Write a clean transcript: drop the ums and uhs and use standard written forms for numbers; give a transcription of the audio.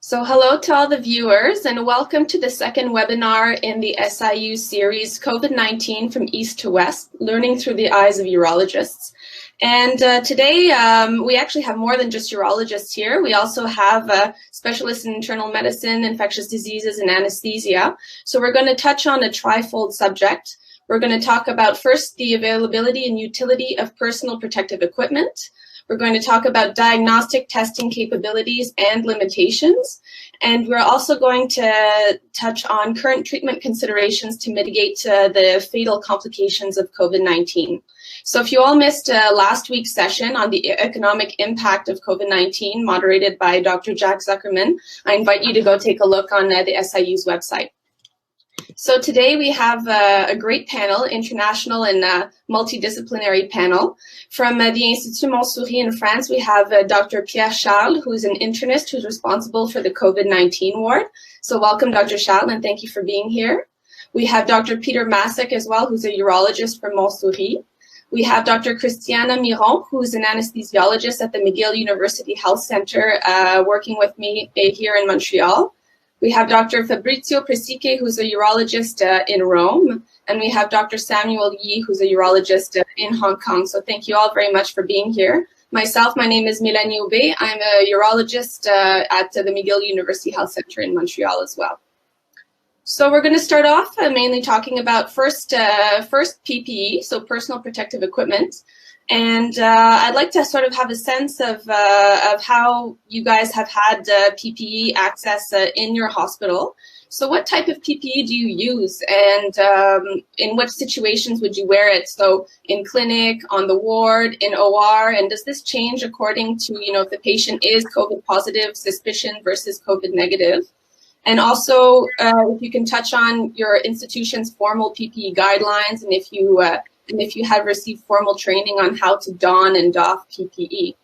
So hello to all the viewers and welcome to the second webinar in the SIU series COVID-19 from East to West, Learning Through the Eyes of Urologists. And today we actually have more than just urologists here. We also have specialists in internal medicine, infectious diseases, and anesthesia. So we're going to touch on a trifold subject. We're going to talk about first the availability and utility of personal protective equipment. We're going to talk about diagnostic testing capabilities and limitations. And we're also going to touch on current treatment considerations to mitigate the fatal complications of COVID-19. So if you all missed last week's session on the economic impact of COVID-19, moderated by Dr. Jack Zuckerman, I invite you to go take a look on the SIU's website. So today we have a great panel, international and multidisciplinary panel. From the Institut Montsouris in France, we have Dr. Pierre Charles, who's an internist who's responsible for the COVID-19 ward. So welcome, Dr. Charles, and thank you for being here. We have Dr. Peter Masek as well, who's a urologist from Montsouris. We have Dr. Christiana Miron, who's an anesthesiologist at the McGill University Health Center, working with me here in Montreal. We have Dr. Fabrizio Presiche, who's a urologist in Rome, and we have Dr. Samuel Yi, who's a urologist in Hong Kong. So thank you all very much for being here. Myself, my name is Mélanie Aubé. I'm a urologist at the McGill University Health Center in Montreal as well. So we're going to start off mainly talking about first PPE, so personal protective equipment. And I'd like to sort of have a sense of how you guys have had PPE access in your hospital. So what type of PPE do you use, and in what situations would you wear it? So in clinic, on the ward, in OR, and does this change according to, if the patient is COVID positive, suspicion versus COVID negative? And also, if you can touch on your institution's formal PPE guidelines, and if you have received formal training on how to don and doff PPE.